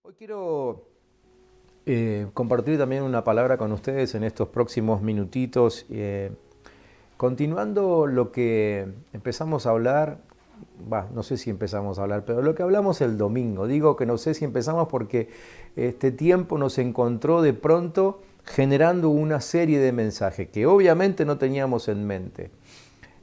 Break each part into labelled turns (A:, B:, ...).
A: Hoy quiero compartir también una palabra con ustedes en estos próximos minutitos, continuando lo que empezamos a hablar, no sé si empezamos a hablar, pero lo que hablamos el domingo. Digo que no sé si empezamos porque este tiempo nos encontró de pronto generando una serie de mensajes que obviamente no teníamos en mente.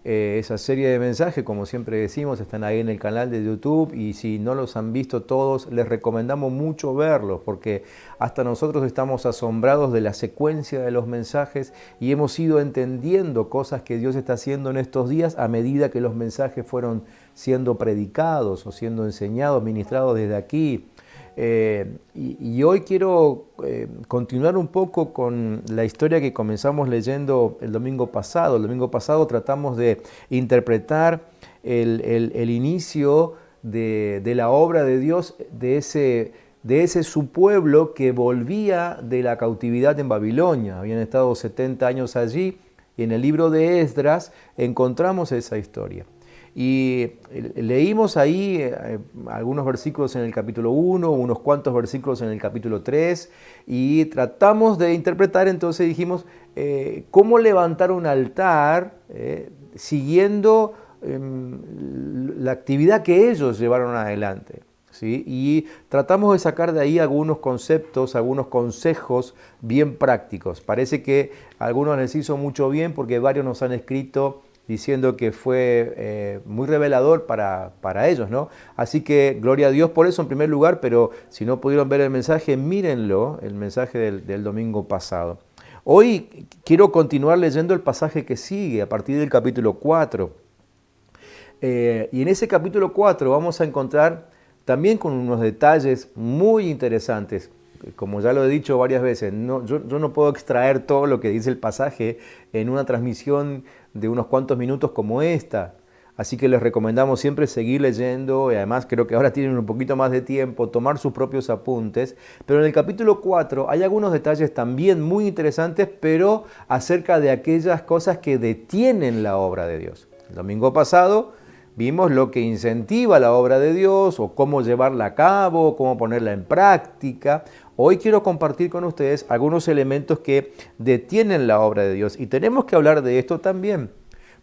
A: Esa serie de mensajes, como siempre decimos, están ahí en el canal de YouTube y si no los han visto todos, les recomendamos mucho verlos porque hasta nosotros estamos asombrados de la secuencia de los mensajes y hemos ido entendiendo cosas que Dios está haciendo en estos días a medida que los mensajes fueron siendo predicados o siendo enseñados, ministrados desde aquí. Y hoy quiero continuar un poco con la historia que comenzamos leyendo el domingo pasado. El domingo pasado tratamos de interpretar el inicio de la obra de Dios, de ese su pueblo que volvía de la cautividad en Babilonia. Habían estado 70 años allí y en el libro de Esdras encontramos esa historia. Y leímos ahí algunos versículos en el capítulo 1, unos cuantos versículos en el capítulo 3 y tratamos de interpretar, entonces dijimos, cómo levantar un altar siguiendo la actividad que ellos llevaron adelante. ¿Sí? Y tratamos de sacar de ahí algunos conceptos, algunos consejos bien prácticos. Parece que a algunos les hizo mucho bien porque varios nos han escrito diciendo que fue muy revelador para ellos, ¿no? Así que gloria a Dios por eso en primer lugar, pero si no pudieron ver el mensaje, mírenlo, el mensaje del domingo pasado. Hoy quiero continuar leyendo el pasaje que sigue a partir del capítulo 4. Y en ese capítulo 4 vamos a encontrar también con unos detalles muy interesantes. Como ya lo he dicho varias veces, yo no puedo extraer todo lo que dice el pasaje en una transmisión de unos cuantos minutos como esta. Así que les recomendamos siempre seguir leyendo y además creo que ahora tienen un poquito más de tiempo, tomar sus propios apuntes. Pero en el capítulo 4 hay algunos detalles también muy interesantes, pero acerca de aquellas cosas que detienen la obra de Dios. El domingo pasado vimos lo que incentiva la obra de Dios o cómo llevarla a cabo, cómo ponerla en práctica. Hoy quiero compartir con ustedes algunos elementos que detienen la obra de Dios y tenemos que hablar de esto también.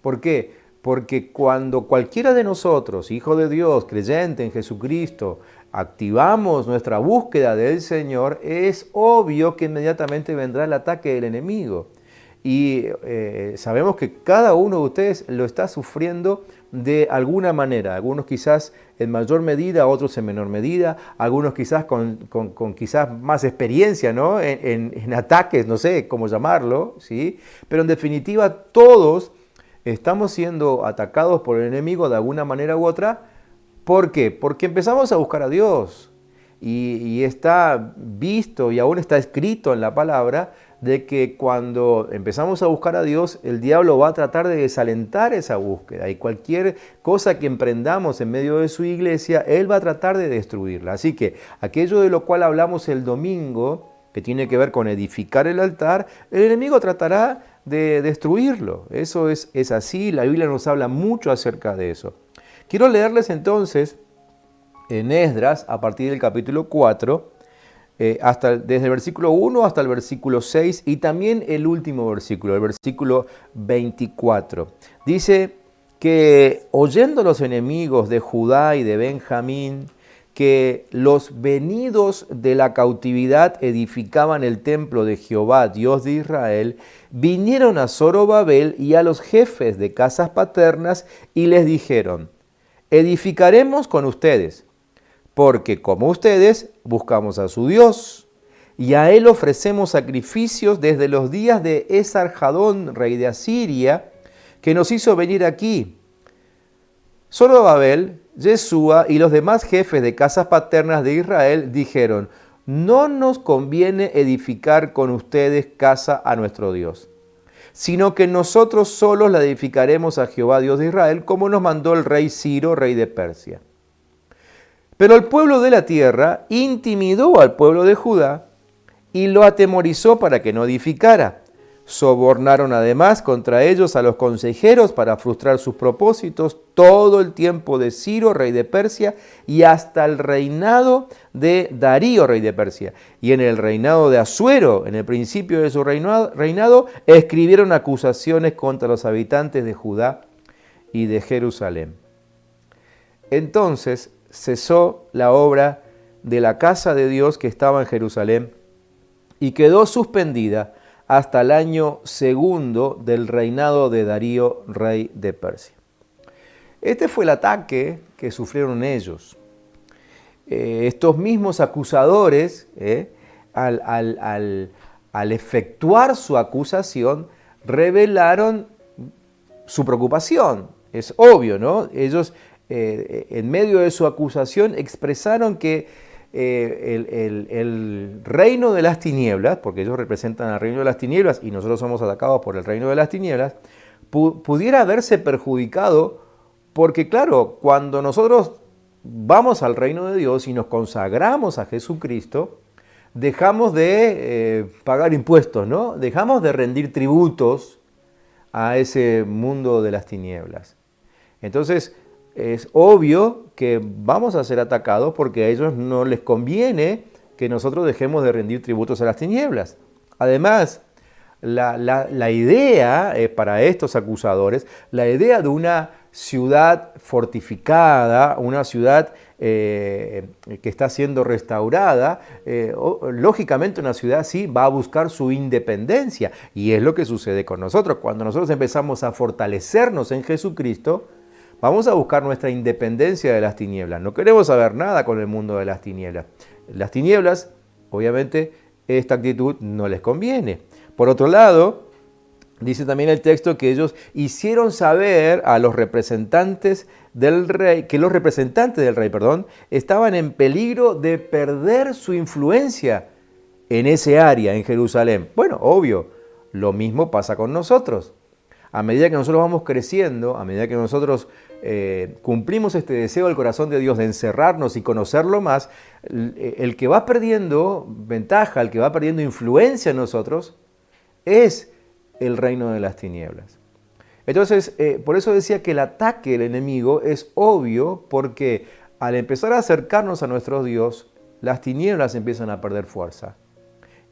A: ¿Por qué? Porque cuando cualquiera de nosotros, hijo de Dios, creyente en Jesucristo, activamos nuestra búsqueda del Señor, es obvio que inmediatamente vendrá el ataque del enemigo. Y sabemos que cada uno de ustedes lo está sufriendo de alguna manera, algunos quizás en mayor medida, otros en menor medida, algunos quizás con quizás más experiencia, ¿no? en ataques, no sé cómo llamarlo, ¿sí? Pero en definitiva todos estamos siendo atacados por el enemigo de alguna manera u otra. ¿Por qué? Porque empezamos a buscar a Dios y está visto y aún está escrito en la palabra de que cuando empezamos a buscar a Dios, el diablo va a tratar de desalentar esa búsqueda y cualquier cosa que emprendamos en medio de su iglesia, él va a tratar de destruirla. Así que aquello de lo cual hablamos el domingo, que tiene que ver con edificar el altar, el enemigo tratará de destruirlo. Eso es así, la Biblia nos habla mucho acerca de eso. Quiero leerles entonces en Esdras, a partir del capítulo 4, desde el versículo 1 hasta el versículo 6 y también el último versículo, el versículo 24. Dice que oyendo los enemigos de Judá y de Benjamín que los venidos de la cautividad edificaban el templo de Jehová, Dios de Israel, vinieron a Zorobabel y a los jefes de casas paternas y les dijeron: edificaremos con ustedes, porque como ustedes buscamos a su Dios, y a él ofrecemos sacrificios desde los días de Esarhadón, rey de Asiria, que nos hizo venir aquí. Zorobabel, Yeshua y los demás jefes de casas paternas de Israel dijeron: no nos conviene edificar con ustedes casa a nuestro Dios, sino que nosotros solos la edificaremos a Jehová, Dios de Israel, como nos mandó el rey Ciro, rey de Persia. Pero el pueblo de la tierra intimidó al pueblo de Judá y lo atemorizó para que no edificara, Sobornaron además contra ellos a los consejeros para frustrar sus propósitos todo el tiempo de Ciro, rey de Persia, y hasta el reinado de Darío, rey de Persia. Y en el reinado de Asuero, en el principio de su reinado, escribieron acusaciones contra los habitantes de Judá y de Jerusalén. Entonces cesó la obra de la casa de Dios que estaba en Jerusalén y quedó suspendida hasta el año segundo del reinado de Darío, rey de Persia. Este fue el ataque que sufrieron ellos. Estos mismos acusadores, al efectuar su acusación, revelaron su preocupación. Es obvio, ¿no? Ellos, en medio de su acusación, expresaron que el reino de las tinieblas, porque ellos representan al reino de las tinieblas y nosotros somos atacados por el reino de las tinieblas, pudiera verse perjudicado porque, claro, cuando nosotros vamos al reino de Dios y nos consagramos a Jesucristo, dejamos de pagar impuestos, ¿no? Dejamos de rendir tributos a ese mundo de las tinieblas. Entonces, es obvio que vamos a ser atacados porque a ellos no les conviene que nosotros dejemos de rendir tributos a las tinieblas. Además, la idea para estos acusadores, la idea de una ciudad fortificada, una ciudad que está siendo restaurada, lógicamente una ciudad sí va a buscar su independencia. Y es lo que sucede con nosotros. Cuando nosotros empezamos a fortalecernos en Jesucristo, vamos a buscar nuestra independencia de las tinieblas. No queremos saber nada con el mundo de las tinieblas. Las tinieblas, obviamente, esta actitud no les conviene. Por otro lado, dice también el texto que ellos hicieron saber a los representantes del rey, que los representantes del rey, estaban en peligro de perder su influencia en ese área, en Jerusalén. Bueno, obvio, lo mismo pasa con nosotros. A medida que nosotros vamos creciendo, a medida que nosotros cumplimos este deseo del corazón de Dios de encerrarnos y conocerlo más, el que va perdiendo ventaja, el que va perdiendo influencia en nosotros, es el reino de las tinieblas. Entonces, por eso decía que el ataque del enemigo es obvio, porque al empezar a acercarnos a nuestro Dios, las tinieblas empiezan a perder fuerza,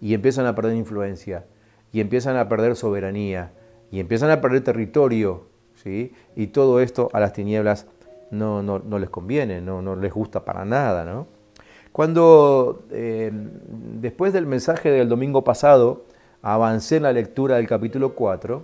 A: y empiezan a perder influencia, y empiezan a perder soberanía, y empiezan a perder territorio, ¿sí? Y todo esto a las tinieblas no les conviene, no les gusta para nada, ¿no? Cuando, después del mensaje del domingo pasado, avancé en la lectura del capítulo 4,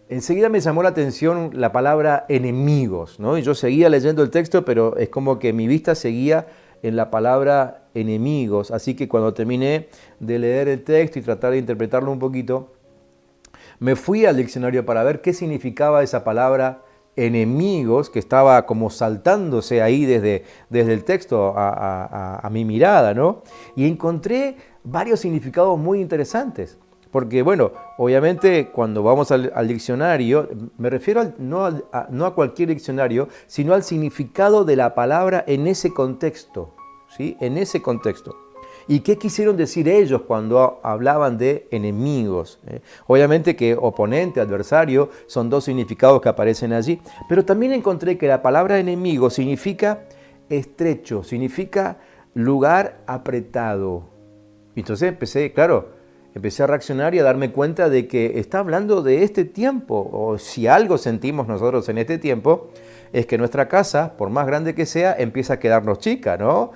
A: enseguida me llamó la atención la palabra enemigos, ¿no? Y yo seguía leyendo el texto, pero es como que mi vista seguía en la palabra enemigos, así que cuando terminé de leer el texto y tratar de interpretarlo un poquito, me fui al diccionario para ver qué significaba esa palabra enemigos, que estaba como saltándose ahí desde el texto a mi mirada, ¿no? Y encontré varios significados muy interesantes. Porque, bueno, obviamente cuando vamos al diccionario, me refiero no a cualquier diccionario, sino al significado de la palabra en ese contexto, ¿sí? En ese contexto. ¿Y qué quisieron decir ellos cuando hablaban de enemigos? Obviamente que oponente, adversario, son dos significados que aparecen allí, pero también encontré que la palabra enemigo significa estrecho, significa lugar apretado. Entonces empecé a reaccionar y a darme cuenta de que está hablando de este tiempo, o si algo sentimos nosotros en este tiempo, es que nuestra casa, por más grande que sea, empieza a quedarnos chica, ¿no?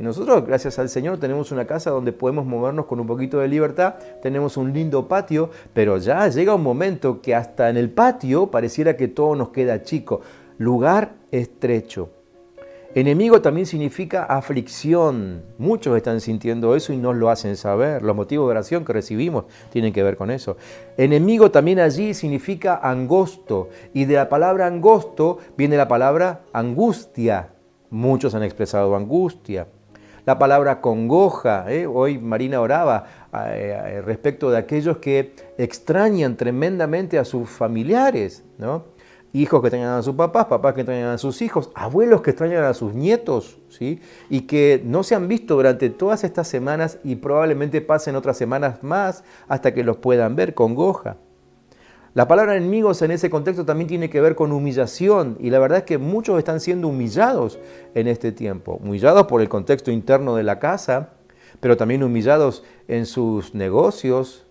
A: Nosotros, gracias al Señor, tenemos una casa donde podemos movernos con un poquito de libertad, tenemos un lindo patio, pero ya llega un momento que hasta en el patio pareciera que todo nos queda chico. Lugar estrecho. Enemigo también significa aflicción. Muchos están sintiendo eso y nos lo hacen saber. Los motivos de oración que recibimos tienen que ver con eso. Enemigo también allí significa angosto. Y de la palabra angosto viene la palabra angustia. Muchos han expresado angustia. La palabra congoja. Hoy Marina oraba respecto de aquellos que extrañan tremendamente a sus familiares, ¿no? hijos que extrañan a sus papás, papás que extrañan a sus hijos, abuelos que extrañan a sus nietos, ¿sí? Y que no se han visto durante todas estas semanas y probablemente pasen otras semanas más hasta que los puedan ver, congoja. La palabra enemigos en ese contexto también tiene que ver con humillación, y la verdad es que muchos están siendo humillados en este tiempo, humillados por el contexto interno de la casa, pero también humillados en sus negocios.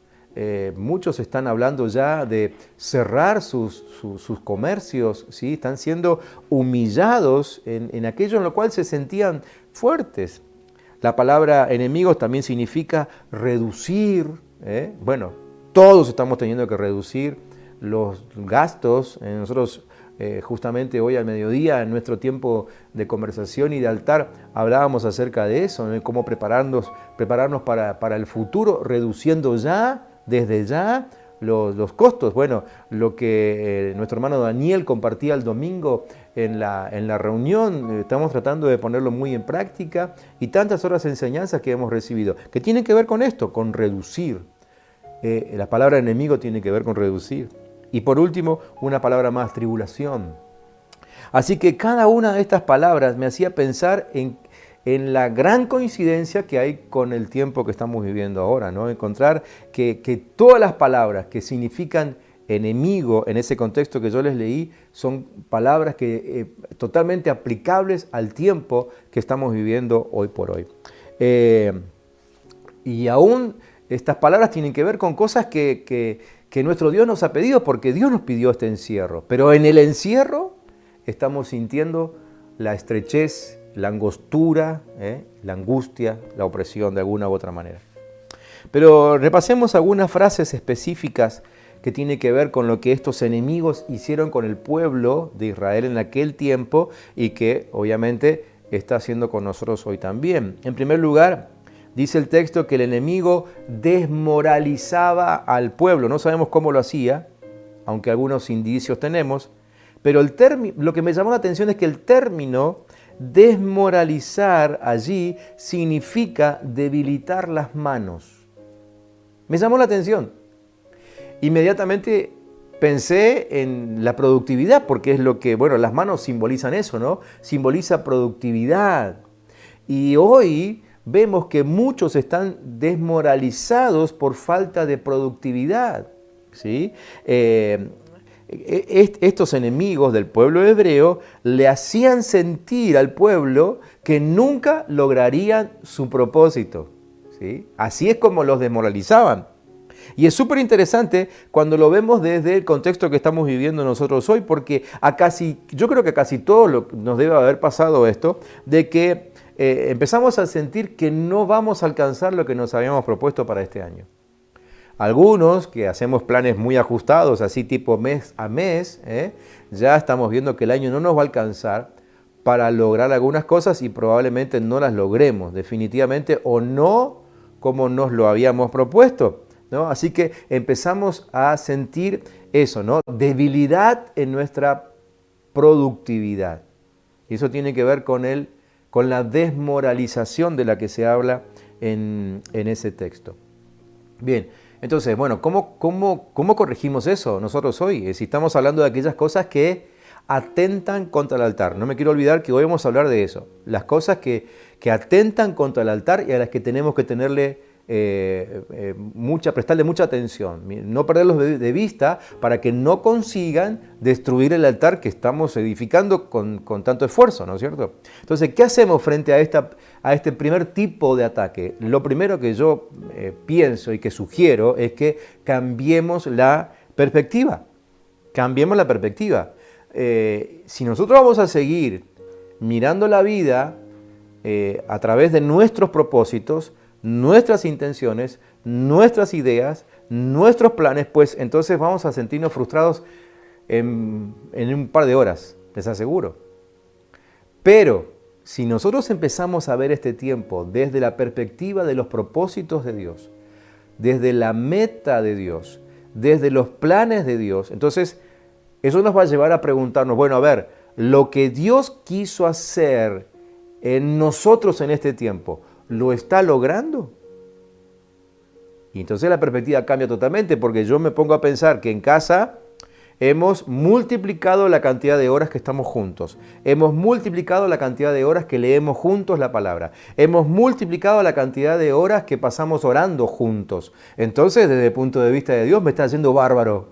A: Muchos están hablando ya de cerrar sus comercios, ¿sí? Están siendo humillados en aquello en lo cual se sentían fuertes. La palabra enemigos también significa reducir, Bueno, todos estamos teniendo que reducir los gastos. Nosotros justamente hoy al mediodía, en nuestro tiempo de conversación y de altar, hablábamos acerca de eso, ¿no? Cómo prepararnos para el futuro, reduciendo ya, desde ya, los costos. Bueno, lo que nuestro hermano Daniel compartía el domingo en la reunión, estamos tratando de ponerlo muy en práctica, y tantas horas de enseñanza que hemos recibido, que tienen que ver con esto, con reducir. La palabra enemigo tiene que ver con reducir. Y por último, una palabra más, tribulación. Así que cada una de estas palabras me hacía pensar en la gran coincidencia que hay con el tiempo que estamos viviendo ahora, ¿no? Encontrar que todas las palabras que significan enemigo en ese contexto que yo les leí son palabras que totalmente aplicables al tiempo que estamos viviendo hoy por hoy. Y aún estas palabras tienen que ver con cosas que nuestro Dios nos ha pedido, porque Dios nos pidió este encierro. Pero en el encierro estamos sintiendo la estrechez, la angostura, la angustia, la opresión de alguna u otra manera. Pero repasemos algunas frases específicas que tienen que ver con lo que estos enemigos hicieron con el pueblo de Israel en aquel tiempo y que obviamente está haciendo con nosotros hoy también. En primer lugar, dice el texto que el enemigo desmoralizaba al pueblo. No sabemos cómo lo hacía, aunque algunos indicios tenemos, pero lo que me llamó la atención es que el término desmoralizar allí significa debilitar las manos. Me llamó la atención. Inmediatamente pensé en la productividad, porque es lo que, las manos simbolizan eso, ¿no? Simboliza productividad. Y hoy vemos que muchos están desmoralizados por falta de productividad, ¿sí? Estos enemigos del pueblo hebreo le hacían sentir al pueblo que nunca lograrían su propósito, ¿sí? Así es como los desmoralizaban. Y es súper interesante cuando lo vemos desde el contexto que estamos viviendo nosotros hoy, porque yo creo que a casi todos nos debe haber pasado esto, de que empezamos a sentir que no vamos a alcanzar lo que nos habíamos propuesto para este año. Algunos que hacemos planes muy ajustados, así tipo mes a mes, ya estamos viendo que el año no nos va a alcanzar para lograr algunas cosas y probablemente no las logremos definitivamente o no como nos lo habíamos propuesto, ¿no? Así que empezamos a sentir eso, ¿no? Debilidad en nuestra productividad. Y eso tiene que ver con la desmoralización de la que se habla en ese texto. Bien, entonces, ¿cómo corregimos eso nosotros hoy? Si estamos hablando de aquellas cosas que atentan contra el altar. No me quiero olvidar que hoy vamos a hablar de eso. Las cosas que atentan contra el altar y a las que tenemos que tenerle prestarle mucha atención. No perderlos de vista para que no consigan destruir el altar que estamos edificando con tanto esfuerzo, ¿no es cierto? Entonces, ¿qué hacemos frente a este primer tipo de ataque? Lo primero que yo pienso y que sugiero es que cambiemos la perspectiva. Cambiemos la perspectiva. Si nosotros vamos a seguir mirando la vida a través de nuestros propósitos, nuestras intenciones, nuestras ideas, nuestros planes, pues entonces vamos a sentirnos frustrados en un par de horas, les aseguro. Pero si nosotros empezamos a ver este tiempo desde la perspectiva de los propósitos de Dios, desde la meta de Dios, desde los planes de Dios, entonces eso nos va a llevar a preguntarnos, lo que Dios quiso hacer en nosotros en este tiempo, ¿lo está logrando? Y entonces la perspectiva cambia totalmente, porque yo me pongo a pensar que en casa Hemos multiplicado la cantidad de horas que estamos juntos. Hemos multiplicado la cantidad de horas que leemos juntos la palabra. Hemos multiplicado la cantidad de horas que pasamos orando juntos. Entonces, desde el punto de vista de Dios, me está yendo bárbaro.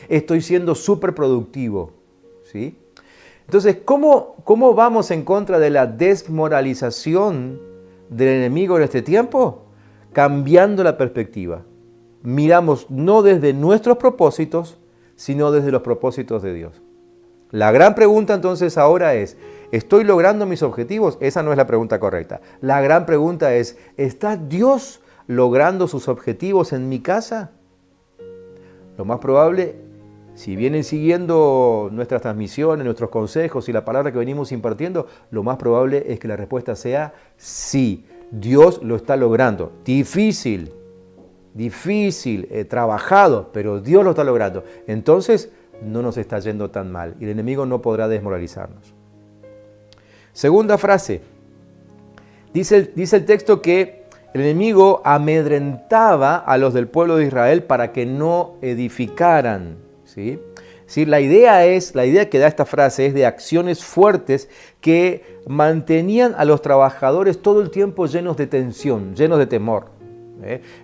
A: Estoy siendo súper productivo. ¿Sí? Entonces, ¿cómo vamos en contra de la desmoralización del enemigo en este tiempo? Cambiando la perspectiva. Miramos no desde nuestros propósitos, sino desde los propósitos de Dios. La gran pregunta entonces ahora es, ¿estoy logrando mis objetivos? Esa no es la pregunta correcta. La gran pregunta es, ¿está Dios logrando sus objetivos en mi casa? Lo más probable, si vienen siguiendo nuestras transmisiones, nuestros consejos y la palabra que venimos impartiendo, lo más probable es que la respuesta sea sí, Dios lo está logrando. Difícil, trabajado, pero Dios lo está logrando. Entonces, no nos está yendo tan mal y el enemigo no podrá desmoralizarnos. Segunda frase. Dice el texto que el enemigo amedrentaba a los del pueblo de Israel para que no edificaran. ¿Sí? Sí, la idea que da esta frase es de acciones fuertes que mantenían a los trabajadores todo el tiempo llenos de tensión, llenos de temor.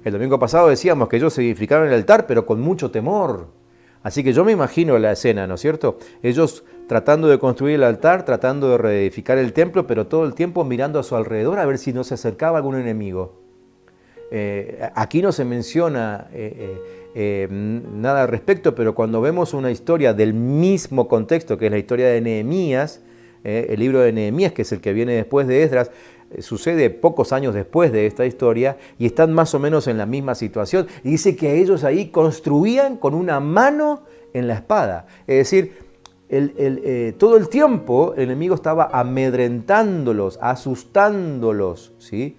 A: El domingo pasado decíamos que ellos edificaron el altar, pero con mucho temor. Así que yo me imagino la escena, ¿no es cierto? Ellos tratando de construir el altar, tratando de reedificar el templo, pero todo el tiempo mirando a su alrededor a ver si no se acercaba algún enemigo. Aquí no se menciona nada al respecto, pero cuando vemos una historia del mismo contexto, que es la historia de Nehemías, el libro de Nehemías, que es el que viene después de Esdras, sucede pocos años después de esta historia y están más o menos en la misma situación. Y dice que ellos ahí construían con una mano en la espada. Es decir, todo el tiempo el enemigo estaba amedrentándolos, asustándolos, ¿sí?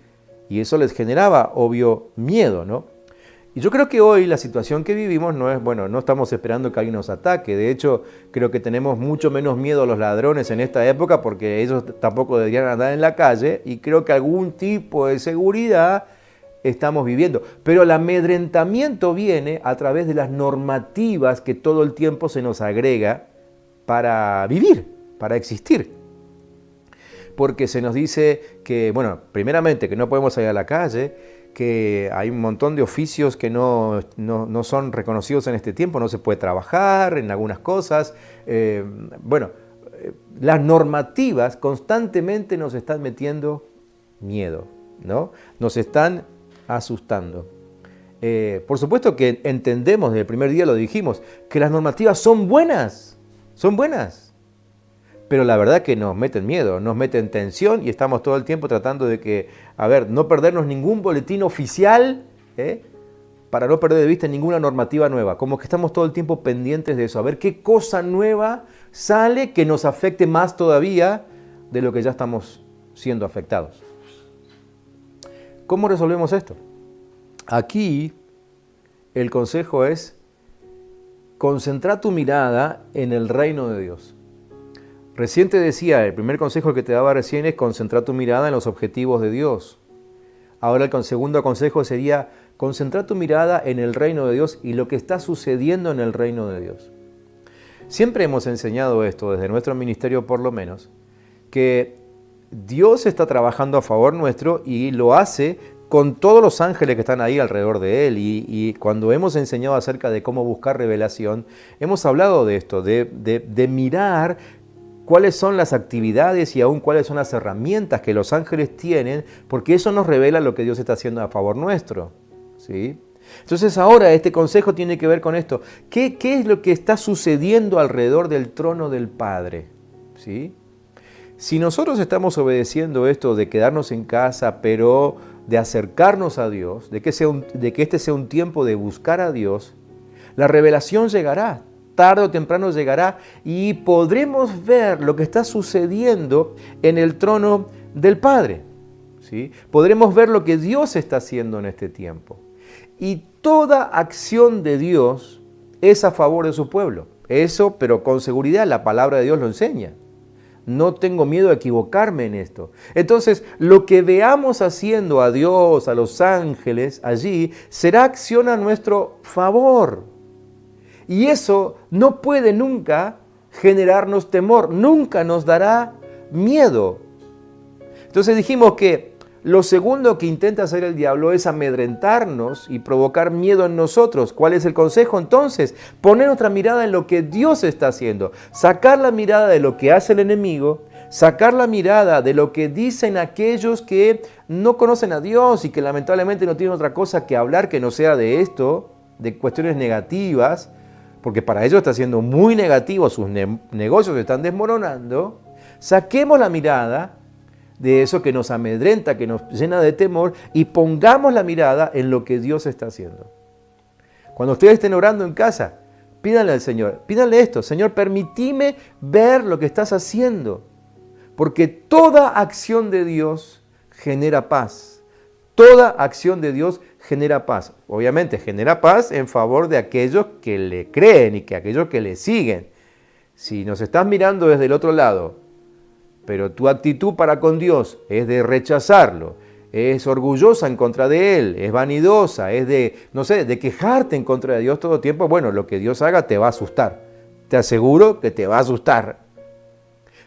A: Y eso les generaba, obvio, miedo, ¿no? Y yo creo que hoy la situación que vivimos no es, no estamos esperando que alguien nos ataque. De hecho, creo que tenemos mucho menos miedo a los ladrones en esta época porque ellos tampoco deberían andar en la calle y creo que algún tipo de seguridad estamos viviendo. Pero el amedrentamiento viene a través de las normativas que todo el tiempo se nos agrega para vivir, para existir. Porque se nos dice que, primeramente que no podemos salir a la calle, que hay un montón de oficios que no son reconocidos en este tiempo, no se puede trabajar en algunas cosas. Las normativas constantemente nos están metiendo miedo, ¿no? Nos están asustando. Por supuesto que entendemos, desde el primer día lo dijimos, que las normativas son buenas, pero la verdad que nos meten miedo, nos meten tensión y estamos todo el tiempo tratando de no perdernos ningún boletín oficial, para no perder de vista ninguna normativa nueva. Como que estamos todo el tiempo pendientes de eso, a ver qué cosa nueva sale que nos afecte más todavía de lo que ya estamos siendo afectados. ¿Cómo resolvemos esto? Aquí el consejo es concentrar tu mirada en el reino de Dios. Recién te decía, el primer consejo que te daba recién es concentrar tu mirada en los objetivos de Dios. Ahora el segundo consejo sería concentrar tu mirada en el reino de Dios y lo que está sucediendo en el reino de Dios. Siempre hemos enseñado esto, desde nuestro ministerio por lo menos, que Dios está trabajando a favor nuestro y lo hace con todos los ángeles que están ahí alrededor de Él. Y cuando hemos enseñado acerca de cómo buscar revelación, hemos hablado de esto, de mirar cuáles son las actividades y aún cuáles son las herramientas que los ángeles tienen, porque eso nos revela lo que Dios está haciendo a favor nuestro, ¿sí? Entonces ahora este consejo tiene que ver con esto. ¿Qué es lo que está sucediendo alrededor del trono del Padre? ¿Sí? Si nosotros estamos obedeciendo esto de quedarnos en casa, pero de acercarnos a Dios, de que este sea un tiempo de buscar a Dios, la revelación llegará. Tarde o temprano llegará y podremos ver lo que está sucediendo en el trono del Padre, ¿sí? Podremos ver lo que Dios está haciendo en este tiempo. Y toda acción de Dios es a favor de su pueblo. Eso, pero con seguridad, la palabra de Dios lo enseña. No tengo miedo a equivocarme en esto. Entonces, lo que veamos haciendo a Dios, a los ángeles allí, será acción a nuestro favor. Y eso no puede nunca generarnos temor, nunca nos dará miedo. Entonces dijimos que lo segundo que intenta hacer el diablo es amedrentarnos y provocar miedo en nosotros. ¿Cuál es el consejo entonces? Poner nuestra mirada en lo que Dios está haciendo. Sacar la mirada de lo que hace el enemigo, sacar la mirada de lo que dicen aquellos que no conocen a Dios y que lamentablemente no tienen otra cosa que hablar que no sea de esto, de cuestiones negativas, porque para ellos está siendo muy negativo, sus negocios se están desmoronando. Saquemos la mirada de eso que nos amedrenta, que nos llena de temor, y pongamos la mirada en lo que Dios está haciendo. Cuando ustedes estén orando en casa, pídanle al Señor, pídanle esto: Señor, permitime ver lo que estás haciendo, porque toda acción de Dios genera paz. Toda acción de Dios genera paz. Obviamente genera paz en favor de aquellos que le creen y que aquellos que le siguen. Si nos estás mirando desde el otro lado, pero tu actitud para con Dios es de rechazarlo, es orgullosa en contra de Él, es vanidosa, es de quejarte en contra de Dios todo el tiempo, bueno, lo que Dios haga te va a asustar. Te aseguro que te va a asustar.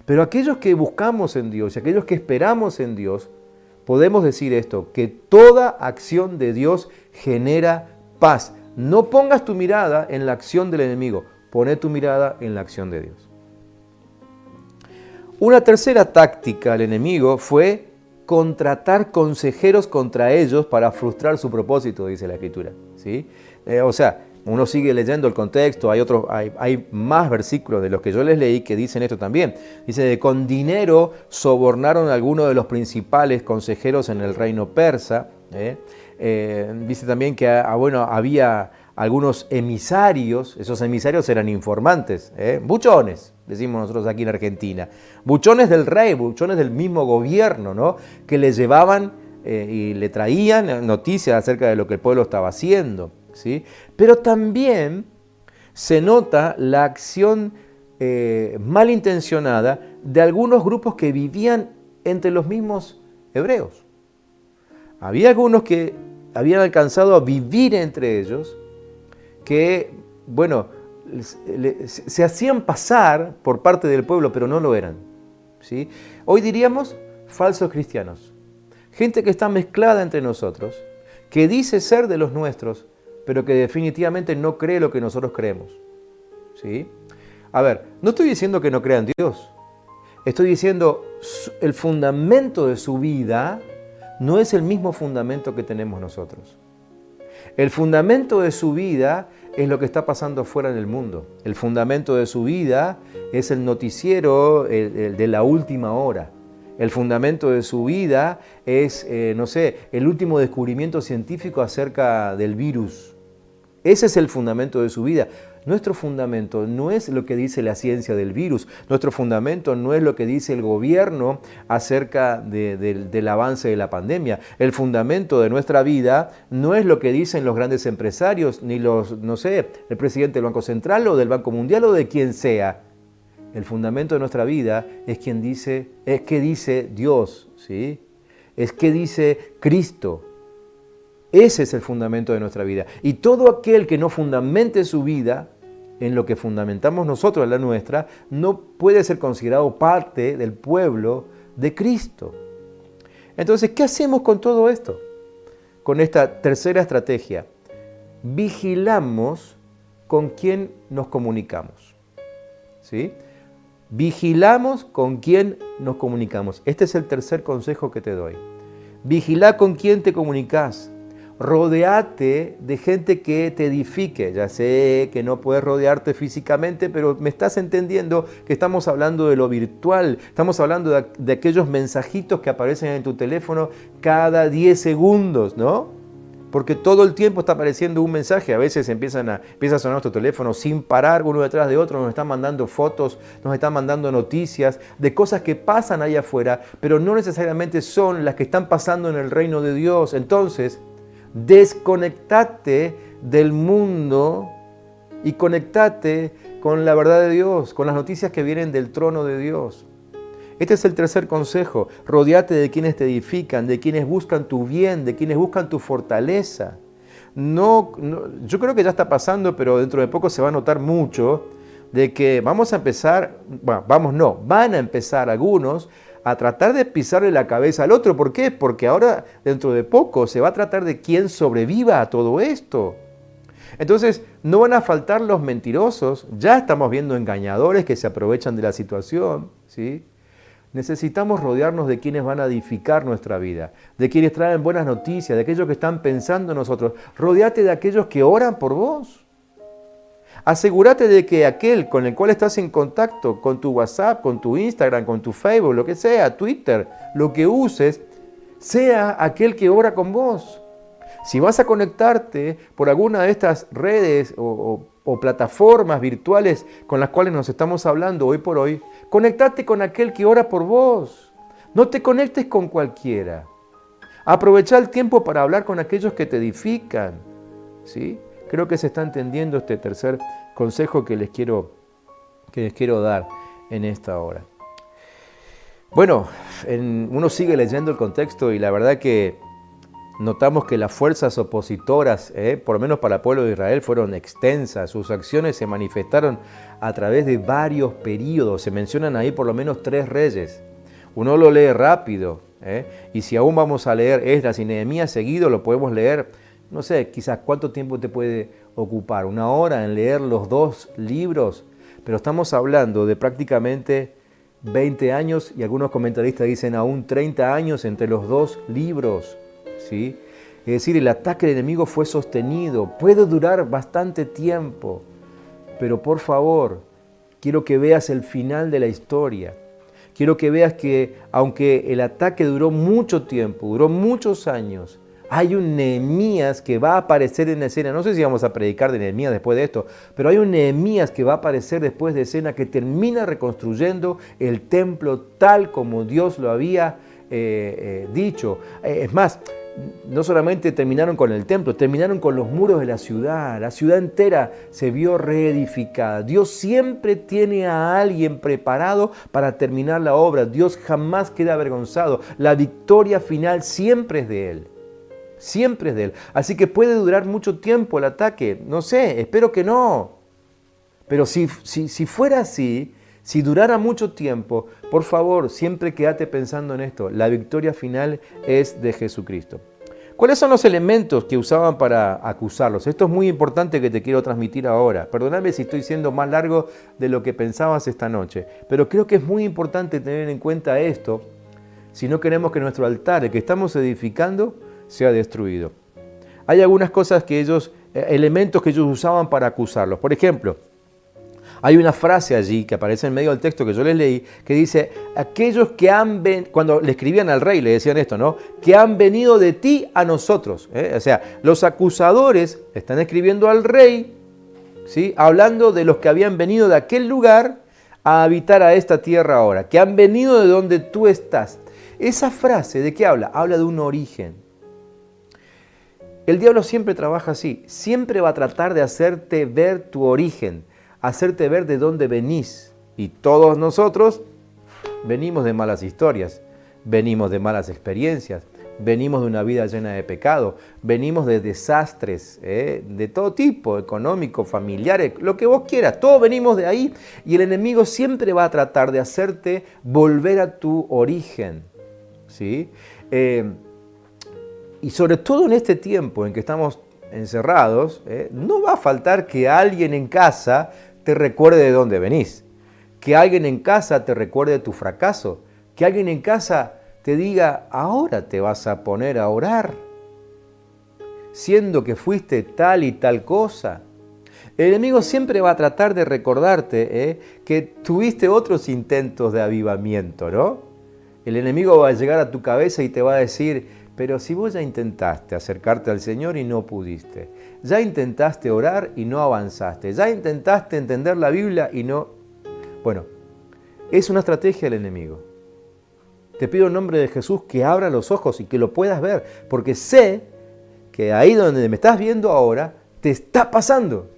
A: Pero aquellos que buscamos en Dios y aquellos que esperamos en Dios, podemos decir esto, que toda acción de Dios genera paz. No pongas tu mirada en la acción del enemigo, poné tu mirada en la acción de Dios. Una tercera táctica del enemigo fue contratar consejeros contra ellos para frustrar su propósito, dice la Escritura. ¿Sí? Uno sigue leyendo el contexto, hay más versículos de los que yo les leí que dicen esto también. Dice, con dinero sobornaron a algunos de los principales consejeros en el reino persa. Dice también que había algunos emisarios, esos emisarios eran informantes, buchones, decimos nosotros aquí en Argentina, buchones del rey, buchones del mismo gobierno, ¿no? Que le llevaban y le traían noticias acerca de lo que el pueblo estaba haciendo, ¿sí? Pero también se nota la acción malintencionada de algunos grupos que vivían entre los mismos hebreos. Había algunos que habían alcanzado a vivir entre ellos, que, se hacían pasar por parte del pueblo, pero no lo eran. ¿Sí? Hoy diríamos falsos cristianos. Gente que está mezclada entre nosotros, que dice ser de los nuestros, pero que definitivamente no cree lo que nosotros creemos. ¿Sí? A ver, no estoy diciendo que no crean en Dios. Estoy diciendo el fundamento de su vida no es el mismo fundamento que tenemos nosotros. El fundamento de su vida es lo que está pasando afuera en el mundo. El fundamento de su vida es el noticiero el de la última hora. El fundamento de su vida es, el último descubrimiento científico acerca del virus. Ese es el fundamento de su vida. Nuestro fundamento no es lo que dice la ciencia del virus. Nuestro fundamento no es lo que dice el gobierno acerca del avance de la pandemia. El fundamento de nuestra vida no es lo que dicen los grandes empresarios, ni el presidente del Banco Central o del Banco Mundial o de quien sea. El fundamento de nuestra vida es que dice Dios, ¿sí? Es que dice Cristo. Ese es el fundamento de nuestra vida. Y todo aquel que no fundamente su vida en lo que fundamentamos nosotros, en la nuestra, no puede ser considerado parte del pueblo de Cristo. Entonces, ¿qué hacemos con todo esto? Con esta tercera estrategia. Vigilamos con quién nos comunicamos. ¿Sí? Vigilamos con quién nos comunicamos. Este es el tercer consejo que te doy. Vigila con quién te comunicas. Rodéate de gente que te edifique. Ya sé que no puedes rodearte físicamente, pero me estás entendiendo que estamos hablando de lo virtual. Estamos hablando de aquellos mensajitos que aparecen en tu teléfono cada 10 segundos, ¿no? Porque todo el tiempo está apareciendo un mensaje. A veces empieza a sonar nuestro teléfono sin parar, uno detrás de otro. Nos están mandando fotos, nos están mandando noticias de cosas que pasan allá afuera, pero no necesariamente son las que están pasando en el reino de Dios. Entonces, desconectate del mundo y conectate con la verdad de Dios, con las noticias que vienen del trono de Dios. Este es el tercer consejo. Rodéate de quienes te edifican, de quienes buscan tu bien, de quienes buscan tu fortaleza. yo creo que ya está pasando, pero dentro de poco se va a notar mucho, de que vamos a empezar, bueno, van a empezar algunos a tratar de pisarle la cabeza al otro. ¿Por qué? Porque ahora, dentro de poco, se va a tratar de quién sobreviva a todo esto. Entonces, no van a faltar los mentirosos, ya estamos viendo engañadores que se aprovechan de la situación, ¿sí? Necesitamos rodearnos de quienes van a edificar nuestra vida, de quienes traen buenas noticias, de aquellos que están pensando en nosotros. Rodéate de aquellos que oran por vos. Asegúrate de que aquel con el cual estás en contacto, con tu WhatsApp, con tu Instagram, con tu Facebook, lo que sea, Twitter, lo que uses, sea aquel que ora con vos. Si vas a conectarte por alguna de estas redes o plataformas virtuales con las cuales nos estamos hablando hoy por hoy, conectate con aquel que ora por vos. No te conectes con cualquiera. Aprovecha el tiempo para hablar con aquellos que te edifican, ¿sí? Creo que se está entendiendo este tercer consejo que les quiero dar en esta hora. Bueno, uno sigue leyendo el contexto y la verdad que notamos que las fuerzas opositoras, por lo menos para el pueblo de Israel, fueron extensas. Sus acciones se manifestaron a través de varios periodos. Se mencionan ahí por lo menos 3 reyes. Uno lo lee rápido, y si aún vamos a leer Esdras y Nehemías seguido, lo podemos leer, no sé, quizás cuánto tiempo te puede ocupar, 1 hora en leer los 2 libros, pero estamos hablando de prácticamente 20 años y algunos comentaristas dicen aún 30 años entre los 2 libros. ¿Sí? Es decir, el ataque del enemigo fue sostenido, puede durar bastante tiempo, pero por favor, quiero que veas el final de la historia. Quiero que veas que aunque el ataque duró mucho tiempo, duró muchos años, hay un Nehemías que va a aparecer en escena. No sé si vamos a predicar de Nehemías después de esto, pero hay un Nehemías que va a aparecer después de escena que termina reconstruyendo el templo tal como Dios lo había dicho. Es más, no solamente terminaron con el templo, terminaron con los muros de la ciudad entera se vio reedificada. Dios siempre tiene a alguien preparado para terminar la obra. Dios jamás queda avergonzado. La victoria final siempre es de Él. Siempre es de Él. Así que puede durar mucho tiempo el ataque. No sé, espero que no. Pero si fuera así, si durara mucho tiempo, por favor, siempre quédate pensando en esto. La victoria final es de Jesucristo. ¿Cuáles son los elementos que usaban para acusarlos? Esto es muy importante que te quiero transmitir ahora. Perdóname si estoy siendo más largo de lo que pensabas esta noche, pero creo que es muy importante tener en cuenta esto si no queremos que nuestro altar, el que estamos edificando, sea destruido. Hay algunas cosas que elementos que ellos usaban para acusarlos. Por ejemplo, hay una frase allí que aparece en medio del texto que yo les leí, que dice, aquellos que cuando le escribían al rey, le decían esto, ¿no? Que han venido de ti a nosotros. O sea, los acusadores están escribiendo al rey, ¿sí? Hablando de los que habían venido de aquel lugar a habitar a esta tierra ahora, que han venido de donde tú estás. Esa frase, ¿de qué habla? Habla de un origen. El diablo siempre trabaja así, siempre va a tratar de hacerte ver tu origen, hacerte ver de dónde venís. Y todos nosotros venimos de malas historias, venimos de malas experiencias, venimos de una vida llena de pecado, venimos de desastres de todo tipo, económicos, familiares, lo que vos quieras, todos venimos de ahí. Y el enemigo siempre va a tratar de hacerte volver a tu origen, ¿sí? Y sobre todo en este tiempo en que estamos encerrados, no va a faltar que alguien en casa te recuerde de dónde venís, que alguien en casa te recuerde tu fracaso, que alguien en casa te diga, ahora te vas a poner a orar, siendo que fuiste tal y tal cosa. El enemigo siempre va a tratar de recordarte que tuviste otros intentos de avivamiento, ¿no? El enemigo va a llegar a tu cabeza y te va a decir, pero si vos ya intentaste acercarte al Señor y no pudiste, ya intentaste orar y no avanzaste, ya intentaste entender la Biblia y no... Bueno, es una estrategia del enemigo. Te pido en nombre de Jesús que abra los ojos y que lo puedas ver, porque sé que ahí donde me estás viendo ahora, te está pasando,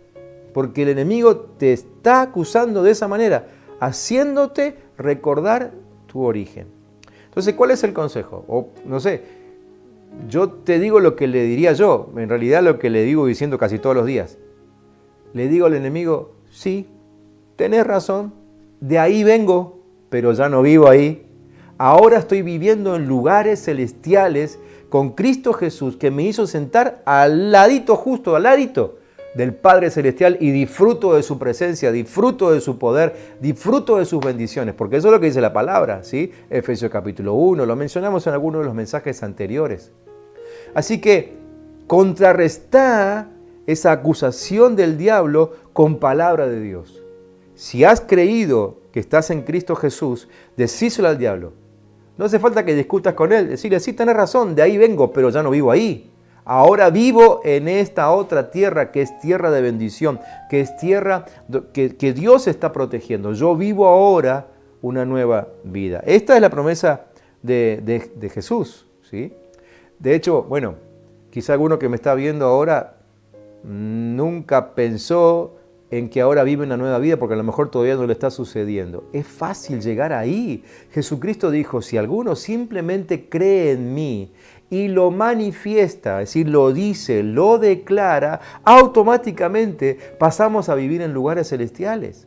A: porque el enemigo te está acusando de esa manera, haciéndote recordar tu origen. Entonces, ¿cuál es el consejo? O no sé, yo te digo lo que le diría yo, en realidad lo que le digo diciendo casi todos los días. Le digo al enemigo, sí, tenés razón, de ahí vengo, pero ya no vivo ahí. Ahora estoy viviendo en lugares celestiales con Cristo Jesús, que me hizo sentar al ladito, justo al ladito del Padre Celestial, y disfruto de su presencia, disfruto de su poder, disfruto de sus bendiciones, porque eso es lo que dice la palabra, ¿sí? Efesios capítulo 1, lo mencionamos en algunos de los mensajes anteriores. Así que contrarrestá esa acusación del diablo con palabra de Dios. Si has creído que estás en Cristo Jesús, decíselo al diablo. No hace falta que discutas con él, decirle, sí, tenés razón, de ahí vengo, pero ya no vivo ahí. Ahora vivo en esta otra tierra que es tierra de bendición, que es tierra que Dios está protegiendo. Yo vivo ahora una nueva vida. Esta es la promesa de Jesús, ¿sí? De hecho, bueno, quizá alguno que me está viendo ahora nunca pensó en que ahora vive una nueva vida, porque a lo mejor todavía no le está sucediendo. Es fácil llegar ahí. Jesucristo dijo, si alguno simplemente cree en mí y lo manifiesta, es decir, lo dice, lo declara, automáticamente pasamos a vivir en lugares celestiales.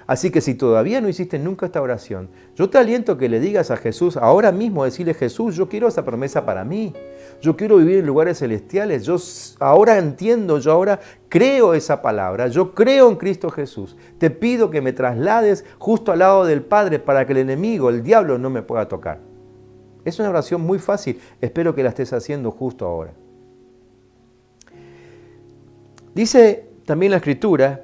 A: Así que si todavía no hiciste nunca esta oración, yo te aliento que le digas a Jesús, ahora mismo decirle, Jesús, yo quiero esa promesa para mí. Yo quiero vivir en lugares celestiales. Yo ahora entiendo, yo ahora creo esa palabra. Yo creo en Cristo Jesús. Te pido que me traslades justo al lado del Padre para que el enemigo, el diablo, no me pueda tocar. Es una oración muy fácil. Espero que la estés haciendo justo ahora. Dice también la Escritura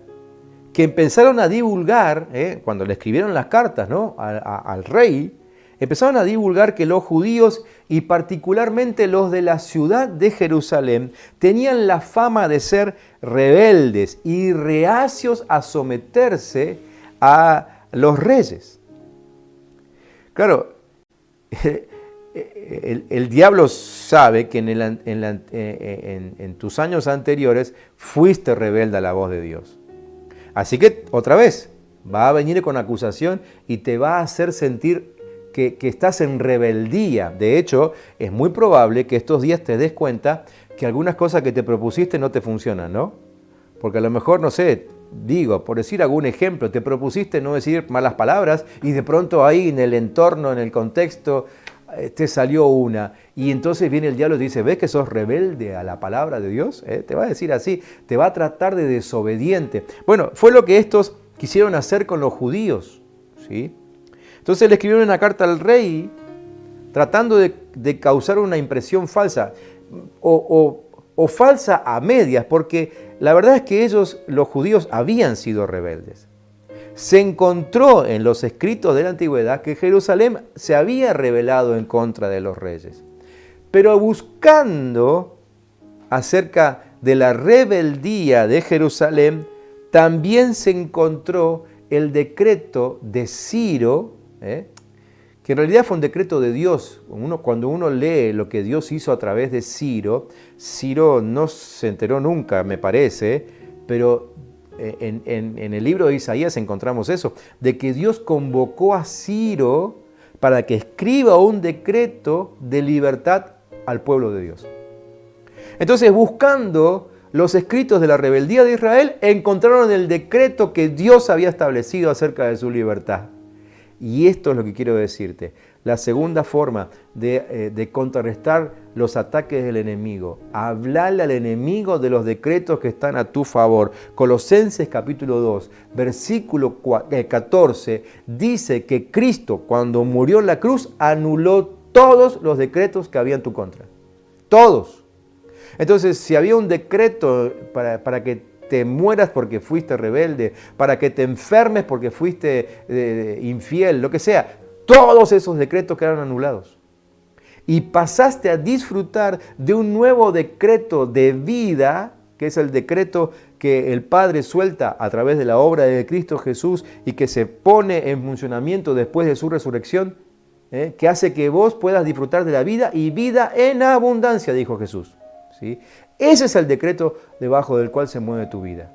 A: que empezaron a divulgar, cuando le escribieron las cartas, ¿no? al rey, empezaron a divulgar que los judíos, y particularmente los de la ciudad de Jerusalén, tenían la fama de ser rebeldes y reacios a someterse a los reyes. Claro, el diablo sabe que en tus años anteriores fuiste rebelde a la voz de Dios. Así que, otra vez, va a venir con acusación y te va a hacer sentir que estás en rebeldía. De hecho, es muy probable que estos días te des cuenta que algunas cosas que te propusiste no te funcionan, ¿no? Porque a lo mejor, no sé, digo, por decir algún ejemplo, te propusiste no decir malas palabras y de pronto ahí en el entorno, en el contexto, te salió una. Y entonces viene el diablo y te dice, ¿ves que sos rebelde a la palabra de Dios? Te va a decir así, te va a tratar de desobediente. Bueno, fue lo que estos quisieron hacer con los judíos, ¿sí? Entonces le escribieron una carta al rey tratando de causar una impresión falsa o falsa a medias, porque la verdad es que ellos, los judíos, habían sido rebeldes. Se encontró en los escritos de la antigüedad que Jerusalén se había rebelado en contra de los reyes. Pero buscando acerca de la rebeldía de Jerusalén, también se encontró el decreto de Ciro, que en realidad fue un decreto de Dios. Cuando uno lee lo que Dios hizo a través de Ciro, Ciro no se enteró nunca, me parece, pero en el libro de Isaías encontramos eso, de que Dios convocó a Ciro para que escriba un decreto de libertad al pueblo de Dios. Entonces, buscando los escritos de la rebeldía de Israel, encontraron el decreto que Dios había establecido acerca de su libertad. Y esto es lo que quiero decirte. La segunda forma de contrarrestar los ataques del enemigo. Hablarle al enemigo de los decretos que están a tu favor. Colosenses capítulo 2, versículo 14, dice que Cristo, cuando murió en la cruz, anuló todos los decretos que había en tu contra. Todos. Entonces, si había un decreto para que te mueras porque fuiste rebelde, para que te enfermes porque fuiste infiel, lo que sea, todos esos decretos quedaron anulados. Y pasaste a disfrutar de un nuevo decreto de vida, que es el decreto que el Padre suelta a través de la obra de Cristo Jesús y que se pone en funcionamiento después de su resurrección, que hace que vos puedas disfrutar de la vida y vida en abundancia, dijo Jesús. ¿Sí? Ese es el decreto debajo del cual se mueve tu vida.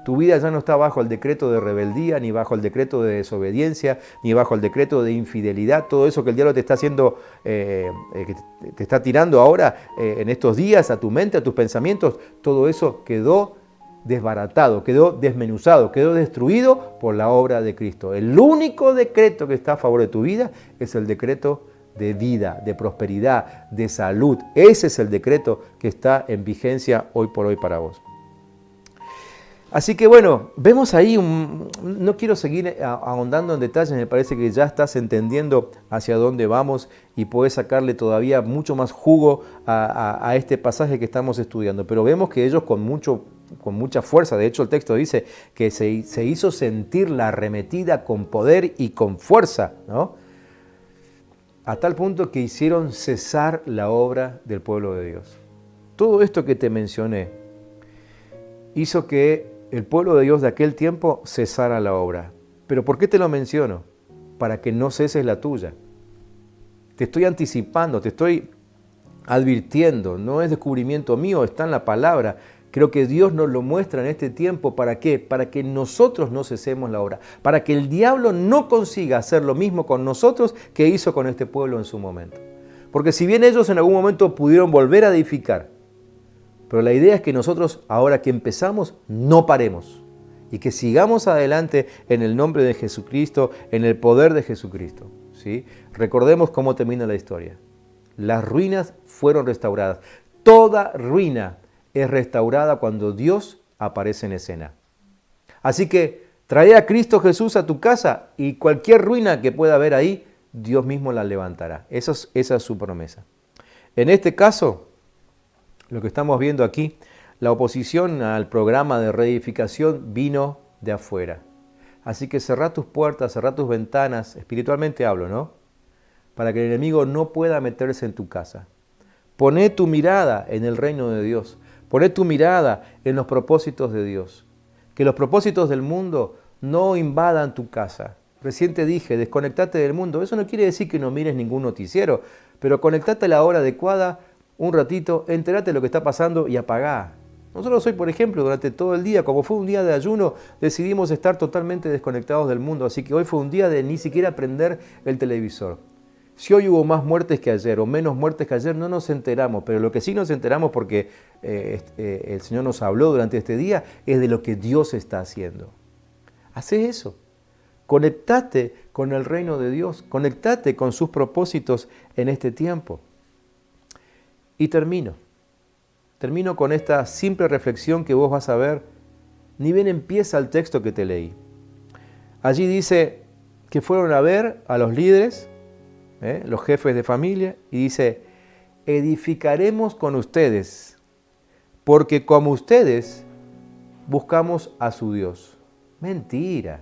A: Tu vida ya no está bajo el decreto de rebeldía, ni bajo el decreto de desobediencia, ni bajo el decreto de infidelidad. Todo eso que el diablo te está haciendo, que te está tirando ahora en estos días a tu mente, a tus pensamientos, todo eso quedó desbaratado, quedó desmenuzado, quedó destruido por la obra de Cristo. El único decreto que está a favor de tu vida es el decreto de vida, de prosperidad, de salud. Ese es el decreto que está en vigencia hoy por hoy para vos. Así que bueno, vemos ahí, no quiero seguir ahondando en detalles, me parece que ya estás entendiendo hacia dónde vamos y podés sacarle todavía mucho más jugo a este pasaje que estamos estudiando. Pero vemos que ellos con mucha fuerza, de hecho el texto dice que se hizo sentir la arremetida con poder y con fuerza, ¿no? A tal punto que hicieron cesar la obra del pueblo de Dios. Todo esto que te mencioné hizo que el pueblo de Dios de aquel tiempo cesara la obra. ¿Pero por qué te lo menciono? Para que no ceses la tuya. Te estoy anticipando, te estoy advirtiendo, no es descubrimiento mío, está en la palabra. Creo que Dios nos lo muestra en este tiempo. ¿Para qué? Para que nosotros no cesemos la obra. Para que el diablo no consiga hacer lo mismo con nosotros que hizo con este pueblo en su momento. Porque si bien ellos en algún momento pudieron volver a edificar, pero la idea es que nosotros, ahora que empezamos, no paremos. Y que sigamos adelante en el nombre de Jesucristo, en el poder de Jesucristo, ¿sí? Recordemos cómo termina la historia. Las ruinas fueron restauradas. Toda ruina es restaurada cuando Dios aparece en escena. Así que trae a Cristo Jesús a tu casa y cualquier ruina que pueda haber ahí, Dios mismo la levantará. Esa es su promesa. En este caso, lo que estamos viendo aquí, la oposición al programa de reedificación vino de afuera. Así que cerrá tus puertas, cerrá tus ventanas, espiritualmente hablo, ¿no? Para que el enemigo no pueda meterse en tu casa. Poné tu mirada en el reino de Dios. Poné tu mirada en los propósitos de Dios. Que los propósitos del mundo no invadan tu casa. Recién te dije, desconectate del mundo. Eso no quiere decir que no mires ningún noticiero, pero conectate a la hora adecuada, un ratito, entérate de lo que está pasando y apagá. Nosotros hoy, por ejemplo, durante todo el día, como fue un día de ayuno, decidimos estar totalmente desconectados del mundo. Así que hoy fue un día de ni siquiera prender el televisor. Si hoy hubo más muertes que ayer o menos muertes que ayer, no nos enteramos. Pero lo que sí nos enteramos, porque el Señor nos habló durante este día, es de lo que Dios está haciendo. Hacé eso. Conectate con el reino de Dios. Conectate con sus propósitos en este tiempo. Y termino con esta simple reflexión que vos vas a ver, ni bien empieza el texto que te leí. Allí dice que fueron a ver a los líderes, los jefes de familia, y dice, edificaremos con ustedes, porque como ustedes buscamos a su Dios. Mentira.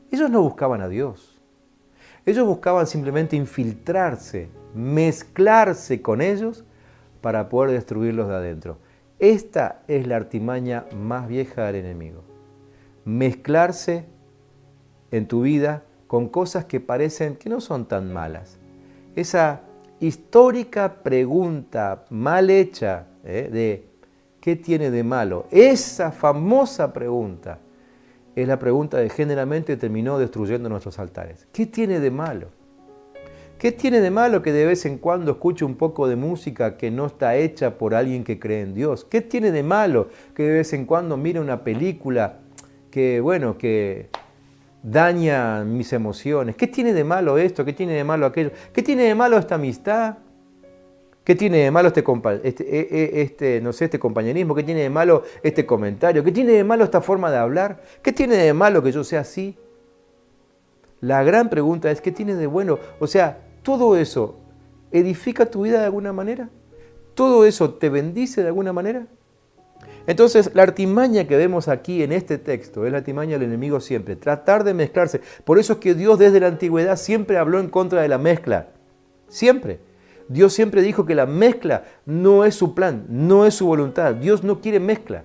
A: Ellos no buscaban a Dios. Ellos buscaban simplemente infiltrarse, mezclarse con ellos, para poder destruirlos de adentro. Esta es la artimaña más vieja del enemigo. Mezclarse en tu vida con cosas que parecen que no son tan malas. Esa histórica pregunta mal hecha de ¿qué tiene de malo? Esa famosa pregunta es la pregunta que generalmente terminó destruyendo nuestros altares. ¿Qué tiene de malo? ¿Qué tiene de malo que de vez en cuando escuche un poco de música que no está hecha por alguien que cree en Dios? ¿Qué tiene de malo que de vez en cuando mire una película que daña mis emociones? ¿Qué tiene de malo esto? ¿Qué tiene de malo aquello? ¿Qué tiene de malo esta amistad? ¿Qué tiene de malo este compañerismo? ¿Qué tiene de malo este comentario? ¿Qué tiene de malo esta forma de hablar? ¿Qué tiene de malo que yo sea así? La gran pregunta es, ¿qué tiene de bueno? O sea, ¿todo eso edifica tu vida de alguna manera? ¿Todo eso te bendice de alguna manera? Entonces, la artimaña que vemos aquí en este texto es la artimaña del enemigo siempre, tratar de mezclarse. Por eso es que Dios desde la antigüedad siempre habló en contra de la mezcla. Siempre. Dios siempre dijo que la mezcla no es su plan, no es su voluntad. Dios no quiere mezcla.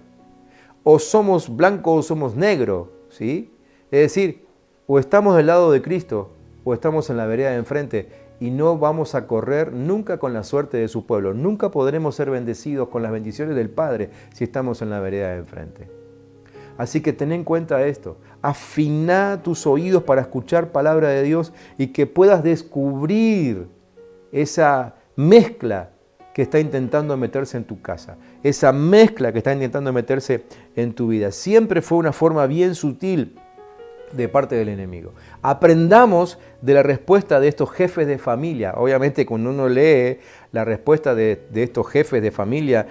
A: O somos blanco o somos negro, ¿sí? Es decir, o estamos del lado de Cristo o estamos en la vereda de enfrente y no vamos a correr nunca con la suerte de su pueblo. Nunca podremos ser bendecidos con las bendiciones del Padre si estamos en la vereda de enfrente. Así que ten en cuenta esto. Afina tus oídos para escuchar palabra de Dios y que puedas descubrir esa mezcla que está intentando meterse en tu casa, esa mezcla que está intentando meterse en tu vida. Siempre fue una forma bien sutil de parte del enemigo. Aprendamos de la respuesta de estos jefes de familia. Obviamente cuando uno lee la respuesta de estos jefes de familia,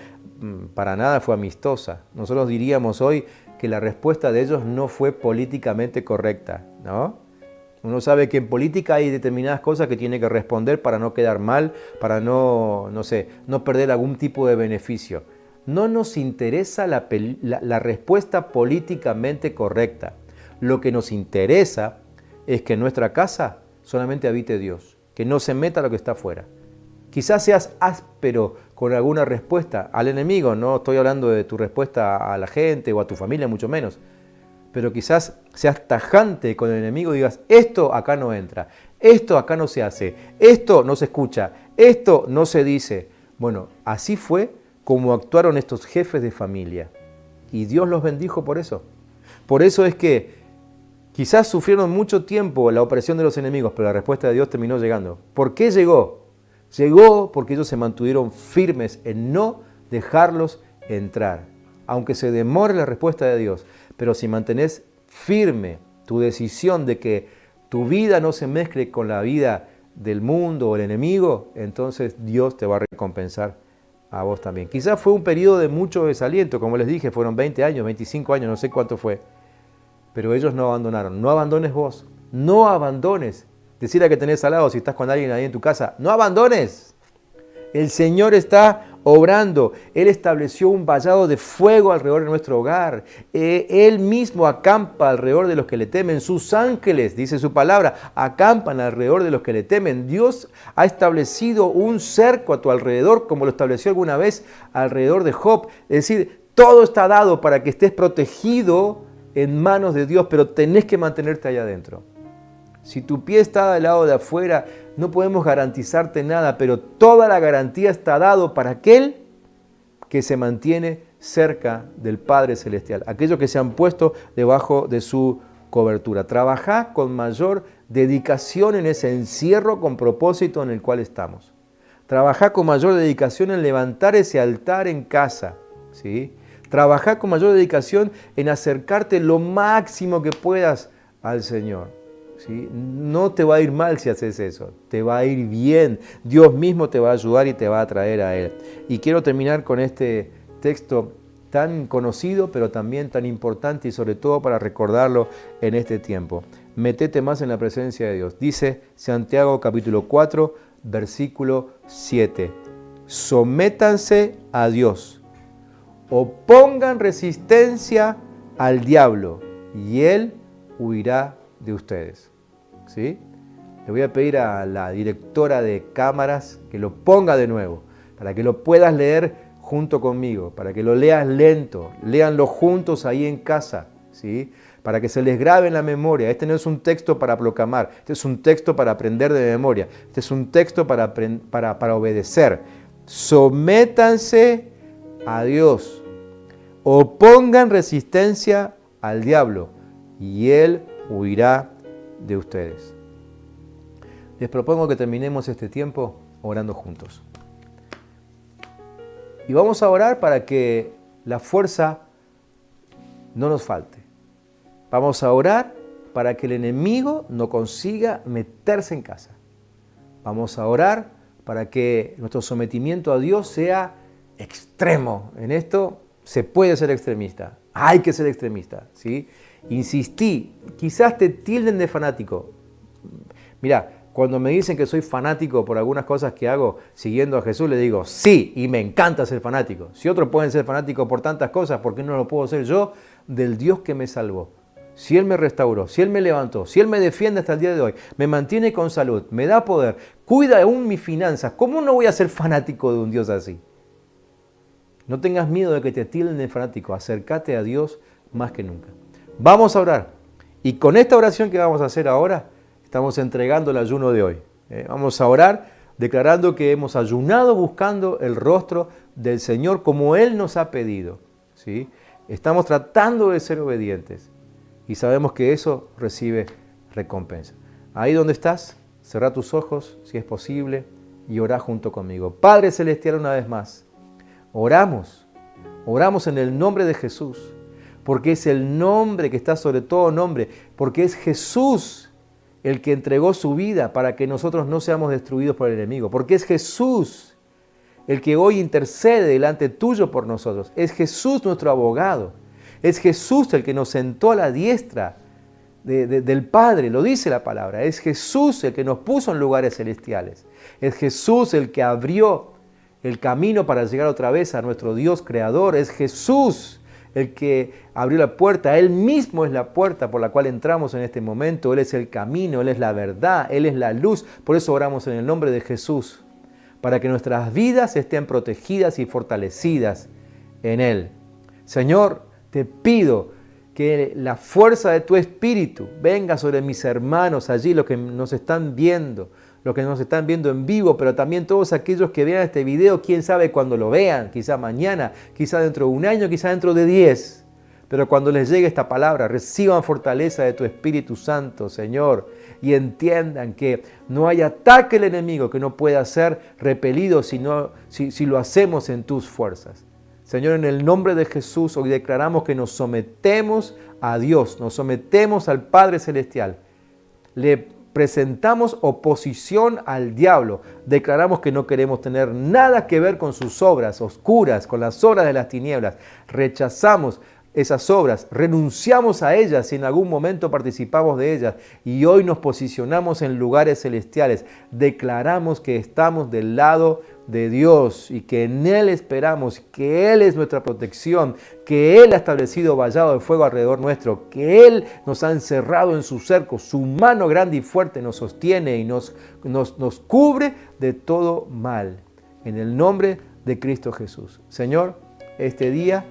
A: para nada fue amistosa. Nosotros diríamos hoy que la respuesta de ellos no fue políticamente correcta, ¿no? Uno sabe que en política hay determinadas cosas que tiene que responder para no quedar mal, para no perder algún tipo de beneficio. No nos interesa la respuesta políticamente correcta. Lo que nos interesa es que en nuestra casa solamente habite Dios, que no se meta lo que está afuera. Quizás seas áspero con alguna respuesta al enemigo, no estoy hablando de tu respuesta a la gente o a tu familia, mucho menos. Pero quizás seas tajante con el enemigo y digas, esto acá no entra, esto acá no se hace, esto no se escucha, esto no se dice. Bueno, así fue como actuaron estos jefes de familia. Y Dios los bendijo por eso. Por eso es que quizás sufrieron mucho tiempo la opresión de los enemigos, pero la respuesta de Dios terminó llegando. ¿Por qué llegó? Llegó porque ellos se mantuvieron firmes en no dejarlos entrar. Aunque se demore la respuesta de Dios, pero si mantenés firme tu decisión de que tu vida no se mezcle con la vida del mundo o el enemigo, entonces Dios te va a recompensar a vos también. Quizás fue un periodo de mucho desaliento, como les dije, fueron 20 años, 25 años, no sé cuánto fue. Pero ellos no abandonaron. No abandones vos, no abandones. Decir a que tenés al lado, si estás con alguien ahí en tu casa, no abandones. El Señor está obrando. Él estableció un vallado de fuego alrededor de nuestro hogar. Él mismo acampa alrededor de los que le temen. Sus ángeles, dice su palabra, acampan alrededor de los que le temen. Dios ha establecido un cerco a tu alrededor, como lo estableció alguna vez alrededor de Job. Es decir, todo está dado para que estés protegido en manos de Dios, pero tenés que mantenerte allá adentro. Si tu pie está del lado de afuera, no podemos garantizarte nada, pero toda la garantía está dado para aquel que se mantiene cerca del Padre Celestial, aquellos que se han puesto debajo de su cobertura. Trabajá con mayor dedicación en ese encierro con propósito en el cual estamos. Trabajá con mayor dedicación en levantar ese altar en casa, ¿sí? Trabajá con mayor dedicación en acercarte lo máximo que puedas al Señor. ¿Sí? No te va a ir mal si haces eso, te va a ir bien. Dios mismo te va a ayudar y te va a traer a Él. Y quiero terminar con este texto tan conocido, pero también tan importante y sobre todo para recordarlo en este tiempo. Metete más en la presencia de Dios. Dice Santiago capítulo 4, versículo 7. Sométanse a Dios, opongan resistencia al diablo y Él huirá de ustedes. ¿Sí? Le voy a pedir a la directora de cámaras que lo ponga de nuevo, para que lo puedas leer junto conmigo, para que lo leas lento, léanlo juntos ahí en casa, ¿sí? Para que se les grabe en la memoria. Este no es un texto para proclamar, este es un texto para aprender de memoria, este es un texto para obedecer. Sométanse a Dios, opongan resistencia al diablo y Él huirá de ustedes. Les propongo que terminemos este tiempo orando juntos. Y vamos a orar para que la fuerza no nos falte. Vamos a orar para que el enemigo no consiga meterse en casa. Vamos a orar para que nuestro sometimiento a Dios sea extremo. En esto se puede ser extremista. Hay que ser extremista, ¿sí? Insistí, quizás te tilden de fanático. Mira, cuando me dicen que soy fanático por algunas cosas que hago siguiendo a Jesús, le digo, sí, y me encanta ser fanático. Si otros pueden ser fanáticos por tantas cosas, ¿por qué no lo puedo ser yo del Dios que me salvó? Si Él me restauró, si Él me levantó, si Él me defiende hasta el día de hoy, me mantiene con salud, me da poder, cuida aún mis finanzas, ¿cómo no voy a ser fanático de un Dios así? No tengas miedo de que te tilden de fanático, acércate a Dios más que nunca. Vamos a orar. Y con esta oración que vamos a hacer ahora, estamos entregando el ayuno de hoy. Vamos a orar declarando que hemos ayunado buscando el rostro del Señor como Él nos ha pedido. ¿Sí? Estamos tratando de ser obedientes y sabemos que eso recibe recompensa. Ahí donde estás, cerrá tus ojos, si es posible, y orá junto conmigo. Padre Celestial, una vez más, oramos en el nombre de Jesús, porque es el nombre que está sobre todo nombre, porque es Jesús el que entregó su vida para que nosotros no seamos destruidos por el enemigo, porque es Jesús el que hoy intercede delante tuyo por nosotros, es Jesús nuestro abogado, es Jesús el que nos sentó a la diestra del Padre, lo dice la palabra, es Jesús el que nos puso en lugares celestiales, es Jesús el que abrió el camino para llegar otra vez a nuestro Dios creador, es Jesús el que abrió la puerta, Él mismo es la puerta por la cual entramos en este momento, Él es el camino, Él es la verdad, Él es la luz, por eso oramos en el nombre de Jesús, para que nuestras vidas estén protegidas y fortalecidas en Él. Señor, te pido que la fuerza de tu Espíritu venga sobre mis hermanos allí, los que nos están viendo en vivo, pero también todos aquellos que vean este video, quién sabe cuándo lo vean, quizá mañana, quizá dentro de un año, quizá dentro de 10. Pero cuando les llegue esta palabra, reciban fortaleza de tu Espíritu Santo, Señor, y entiendan que no hay ataque del enemigo que no pueda ser repelido si lo hacemos en tus fuerzas. Señor, en el nombre de Jesús, hoy declaramos que nos sometemos a Dios, nos sometemos al Padre Celestial. Le presentamos oposición al diablo. Declaramos que no queremos tener nada que ver con sus obras oscuras, con las obras de las tinieblas. Rechazamos esas obras, renunciamos a ellas si en algún momento participamos de ellas y hoy nos posicionamos en lugares celestiales. Declaramos que estamos del lado de Dios y que en Él esperamos, que Él es nuestra protección, que Él ha establecido vallado de fuego alrededor nuestro, que Él nos ha encerrado en su cerco, su mano grande y fuerte nos sostiene y nos cubre de todo mal. En el nombre de Cristo Jesús. Señor, este día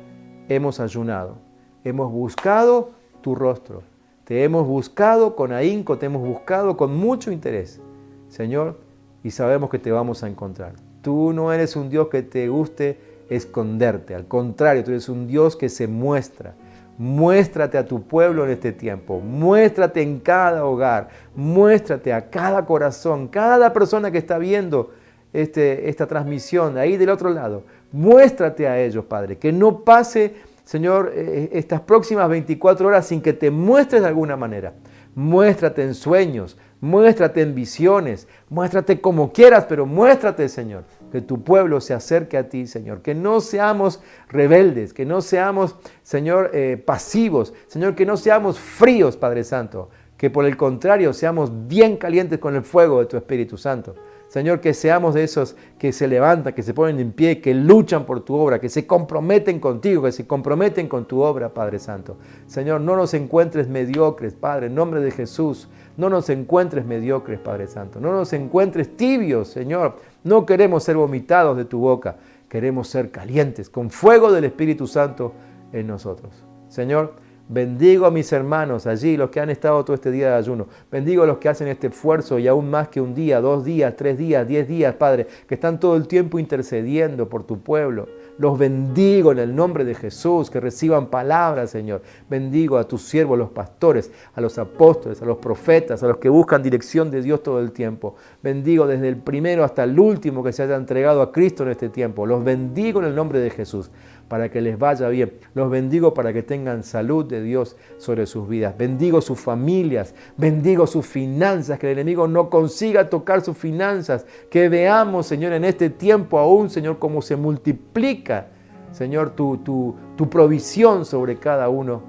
A: hemos ayunado, hemos buscado tu rostro, te hemos buscado con ahínco, te hemos buscado con mucho interés, Señor, y sabemos que te vamos a encontrar. Tú no eres un Dios que te guste esconderte, al contrario, tú eres un Dios que se muestra. Muéstrate a tu pueblo en este tiempo, muéstrate en cada hogar, muéstrate a cada corazón, cada persona que está viendo esta transmisión ahí del otro lado. Muéstrate a ellos, Padre, que no pase, Señor, estas próximas 24 horas sin que te muestres de alguna manera. Muéstrate en sueños, muéstrate en visiones, muéstrate como quieras, pero muéstrate, Señor, que tu pueblo se acerque a ti, Señor, que no seamos rebeldes, que no seamos, Señor, pasivos, Señor, que no seamos fríos, Padre Santo, que por el contrario seamos bien calientes con el fuego de tu Espíritu Santo. Señor, que seamos de esos que se levantan, que se ponen en pie, que luchan por tu obra, que se comprometen contigo, que se comprometen con tu obra, Padre Santo. Señor, no nos encuentres mediocres, Padre, en nombre de Jesús. No nos encuentres mediocres, Padre Santo. No nos encuentres tibios, Señor. No queremos ser vomitados de tu boca. Queremos ser calientes, con fuego del Espíritu Santo en nosotros. Señor, bendigo a mis hermanos allí, los que han estado todo este día de ayuno. Bendigo a los que hacen este esfuerzo y aún más que un día, 2 días, 3 días, 10 días, Padre, que están todo el tiempo intercediendo por tu pueblo. Los bendigo en el nombre de Jesús, que reciban palabras, Señor. Bendigo a tus siervos, los pastores, a los apóstoles, a los profetas, a los que buscan dirección de Dios todo el tiempo. Bendigo desde el primero hasta el último que se haya entregado a Cristo en este tiempo. Los bendigo en el nombre de Jesús, para que les vaya bien. Los bendigo para que tengan salud de Dios sobre sus vidas. Bendigo sus familias, bendigo sus finanzas, que el enemigo no consiga tocar sus finanzas. Que veamos, Señor, en este tiempo aún, Señor, cómo se multiplica, Señor, tu provisión sobre cada uno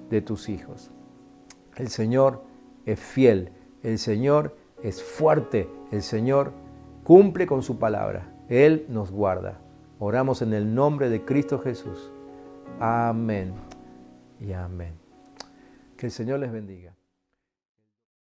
A: de tus hijos. El Señor es fiel, el Señor es fuerte, el Señor cumple con su palabra. Él nos guarda. Oramos en el nombre de Cristo Jesús. Amén y amén. Que el Señor les bendiga.